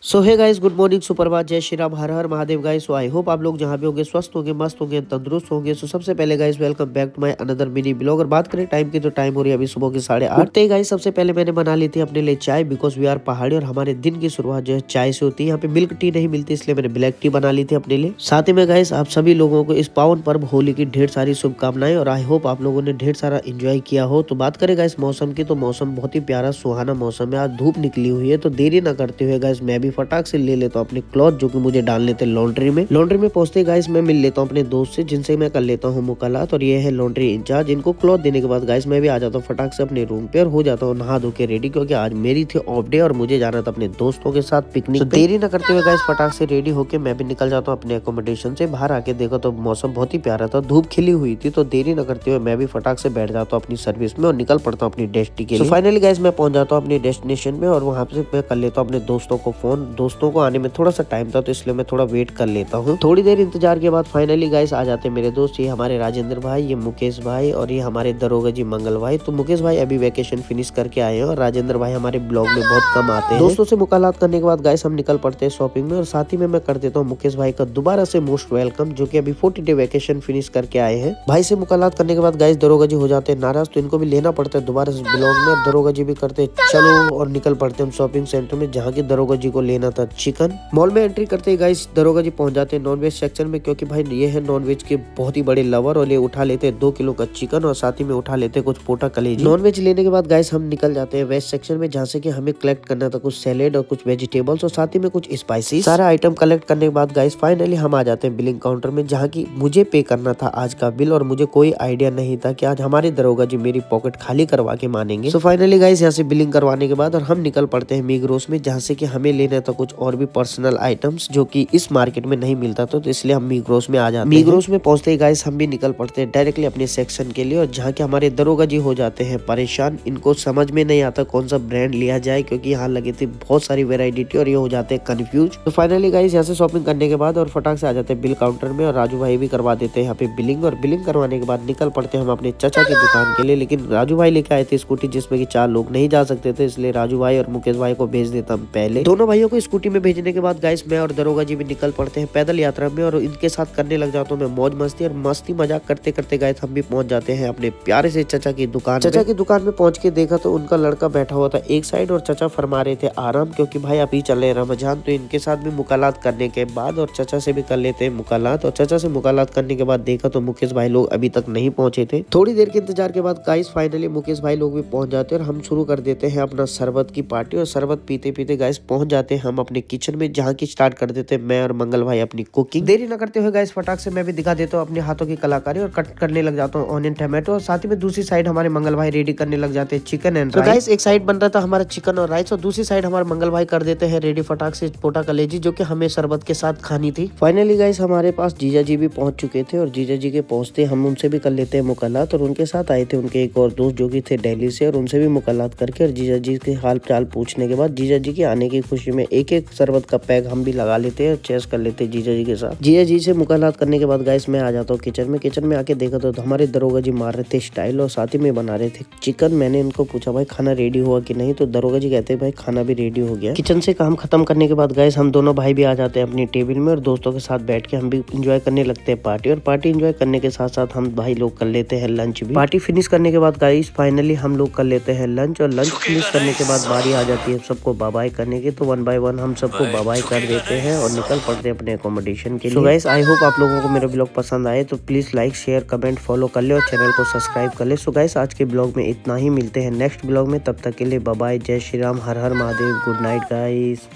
सो hey guys, good morning, सुप्रभात, जय Shri Ram, Har Har Mahadev guys. So I hope आप लोग जहाँ भी होंगे स्वस्थ होंगे, मस्त होंगे, तंदुरुस्त होंगे। सो सबसे पहले guys welcome back to my another mini blog. और बात करें टाइम की तो टाइम हो रही है अभी सुबह के 8:30। उठते ही गाइस सबसे पहले मैंने बना ली थी अपने लिए चाय, बिकॉज वी आर पहाड़ी और हमारे दिन की शुरुआत जो है चाय से होती है। यहाँ पे मिल्क टी नहीं मिलती, इसलिए मैंने ब्लैक टी बना ली थी अपने लिए। साथ ही में गाइस आप सभी लोगों को इस पावन पर्व होली की ढेर सारी शुभकामनाएं और आई होप आप लोगों ने ढेर सारा एंजॉय किया हो। तो बात करें गाइस मौसम की, तो मौसम बहुत ही प्यारा सुहाना मौसम है। आज धूप निकली हुई है, तो देरी ना करते हुए गाइस मैं भी फटाक से ले लेता हूँ अपने क्लॉथ जो कि मुझे डालने थे लॉन्ड्री में। लॉन्ड्री में पहुंचते गाइस मैं मिल लेता हूँ अपने दोस्त से, जिनसे मैं कर लेता हूँ मुलाकात। और ये है लॉन्ड्री इंचार्ज। इनको क्लॉथ देने के बाद गाइस मैं भी आ जाता हूँ फटाक से अपने रूम पे और हो जाता हूँ नहा धो के रेडी, क्योंकि आज मेरी थी ऑफ डे और मुझे जाना था अपने दोस्तों के साथ पिकनिक। तो देरी न करते हुए गाइस फटाक से रेडी होके मैं भी निकल जाता हूँ अपने अकोमोडेशन से। बाहर आके देखो तो मौसम बहुत ही प्यारा था, धूप खिली हुई थी। तो देरी न करते हुए मैं भी फटाक से बैठ जाता हूँ अपनी सर्विस में और निकल पड़ता हूँ अपनी डेस्टिनेशन के लिए। फाइनली गाइस मैं पहुंच जाता हूँ अपनी डेस्टिनेशन में और वहाँ से मैं कर लेता हूँ अपने दोस्तों को फोन। दोस्तों को आने में थोड़ा सा टाइम था, तो इसलिए मैं थोड़ा वेट कर लेता हूँ। थोड़ी देर इंतजार के बाद फाइनली गाइस आ जाते हैं मेरे दोस्त। ये हमारे राजेंद्र भाई, ये मुकेश भाई और ये हमारे दरोगा जी मंगल भाई। तो मुकेश भाई अभी वेकेशन फिनिश करके आए हैं और राजेंद्र भाई हमारे ब्लॉग में बहुत कम आते हैं। दोस्तों से मुलाकात करने के बाद गाइस हम निकल पड़ते हैं शॉपिंग में और साथ ही में मैं कर देता हूँ मुकेश भाई का दोबारा से मोस्ट वेलकम, जो कि अभी 40 डे वेकेशन फिनिश करके आए हैं। भाई से मुलाकात करने के बाद गाइस दरोगा जी हो जाते हैं नाराज, तो इनको भी लेना पड़ता है दोबारा से ब्लॉग में। और दरोगा जी भी करते चलो और निकल पड़ते हम शॉपिंग सेंटर में, जहाँ की दरोगा जी को लेना था चिकन। मॉल में एंट्री करते ही गाइस दरोगा जी पहुंच जाते हैं नॉनवेज सेक्शन में, क्योंकि भाई ये है नॉनवेज के बहुत ही बड़े लवर और ये उठा लेते हैं 2 किलो का चिकन और साथ ही में उठा लेते हैं कुछ पोटा कलेजी। नॉनवेज लेने के बाद गाइस हम निकल जाते हैं वेज सेक्शन में, जहाँ से कि हमें कलेक्ट करना था कुछ सैलेड और कुछ वेजिटेबल्स और साथ ही में कुछ स्पाइसी। सारा आइटम कलेक्ट करने के बाद गाइस फाइनली हम आ जाते हैं बिलिंग काउंटर में, जहाँ की मुझे पे करना था आज का बिल। और मुझे कोई आइडिया नहीं था कि आज हमारे दरोगा जी मेरी पॉकेट खाली करवा के मानेंगे। सो फाइनली गाइस यहाँ से बिलिंग करवाने के बाद और हम निकल पड़ते हैं मीग्रोस में, जहाँ से कि हमें लेना था कुछ और भी पर्सनल आइटम्स जो कि इस मार्केट में नहीं मिलता था, तो इसलिए हम मीग्रोस में आ जाते हैं। मीग्रोस में पहुंचते ही गाइस हम भी निकल पड़ते हैं डायरेक्टली अपने सेक्शन के लिए, और जहाँ के हमारे दरोगा जी हो जाते हैं परेशान। इनको समझ में नहीं आता कौन सा ब्रांड लिया जाए, क्योंकि यहाँ लगी थी बहुत सारी वेराइटी और ये हो जाते हैं कंफ्यूज। तो फाइनली गाइस यहाँ से शॉपिंग करने के बाद और फटाक से आ जाते हैं बिल काउंटर में और राजू भाई भी करवा देते हैं यहाँ पे बिलिंग। और बिलिंग करवाने के बाद निकल पड़ते हैं हम अपने चाचा की दुकान के लिए, लेकिन राजू भाई लेके आए थे स्कूटी जिसमें कि 4 लोग नहीं जा सकते थे, इसलिए राजू भाई और मुकेश भाई को भेज देता हम पहले। दोनों भाइयों को स्कूटी में भेजने के बाद गाइस मैं और दरोगा जी भी निकल पड़ते हैं पैदल यात्रा में और इनके साथ करने लग जाता हूँ मैं मौज मस्ती। और मस्ती मजाक करते करते गाइस हम भी पहुंच जाते हैं अपने प्यारे से चाचा की दुकान। चाचा की दुकान में पहुंच के देखा तो उनका लड़का बैठा हुआ था एक साइड और चाचा फरमा रहे थे आराम, क्योंकि भाई अभी चल रहे रमजान। तो इनके साथ भी मुलाकात करने के बाद और चाचा से भी कर लेते हैं मुलाकात। और चाचा से मुलाकात करने के बाद देखा तो मुकेश भाई लोग अभी तक नहीं पहुंचे थे। थोड़ी देर के इंतजार के बाद गाइस फाइनली मुकेश भाई लोग भी पहुंच जाते हैं और हम शुरू कर देते हैं अपना शरबत की पार्टी। और शरबत पीते पीते गाइस पहुंच जाते हैं हम अपने किचन में, जहाँ की स्टार्ट कर देते हैं मैं और मंगल भाई अपनी कुकिंग। देरी न करते हुए गाइस फटाक से मैं भी दिखा देता हूँ अपने हाथों की कलाकारी और कट करने लग जाता हूँ ऑनियन टमाटो। और साथ ही में दूसरी साइड हमारे मंगल भाई रेडी करने लग जाते हैं चिकन एंड राइस। गाइस एक साइड बन रहा था हमारा चिकन और राइस और दूसरी साइड हमारे मंगल भाई कर देते हैं रेडी फटाक से पोटा कलेजी, जो कि हमें शरबत के साथ खानी थी। फाइनली गाइस हमारे पास जीजा जी भी पहुंच चुके थे और जीजा जी के पहुंचते हम उनसे भी कर लेते हैं मुलाकात। और उनके साथ आए थे उनके एक और दोस्त जो कि थे दिल्ली से, और उनसे भी मुलाकात करके और जीजा जी के हाल चाल पूछने के बाद जीजा जी के आने की खुशी में एक एक शरबत का पैक हम भी लगा लेते हैं और चेस कर लेते हैं जीजा जी के साथ। जीजा जी से मुलाकात करने के बाद गाइस मैं आ जाता हूँ किचन में। किचन में आके देखा तो हमारे दरोगा जी मार रहे थे स्टाइल और साथ ही में बना रहे थे चिकन। मैंने इनको पूछा भाई खाना रेडी हुआ कि नहीं, तो दरोगा जी कहते हैं भाई खाना भी रेडी हो गया। किचन से काम खत्म करने के बाद गाइस हम दोनों भाई भी आ जाते हैं अपनी टेबल में और दोस्तों के साथ बैठ के हम भी इंजॉय करने लगते हैं पार्टी। और पार्टी इंजॉय करने के साथ साथ हम भाई लोग कर लेते हैं लंच भी। पार्टी फिनिश करने के बाद गाइस फाइनली हम लोग कर लेते हैं लंच। और लंच फिनिश करने के बाद बारी आ जाती है सबको बाय बाय करने की, तो 1 बाय 1 हम सबको बाय बाय कर देते हैं और निकल पड़ते हैं अपने अकोमोडेशन के लिए। सो गाइस आई होप आप लोगों को मेरा ब्लॉग पसंद आए, तो please like share comment follow कर ले और चैनल को सब्सक्राइब कर ले। सो गाइस आज के ब्लॉग में इतना ही, मिलते हैं नेक्स्ट ब्लॉग में, तब तक के लिए बाय बाय, जय Shri Ram, Har Har Mahadev, good night guys.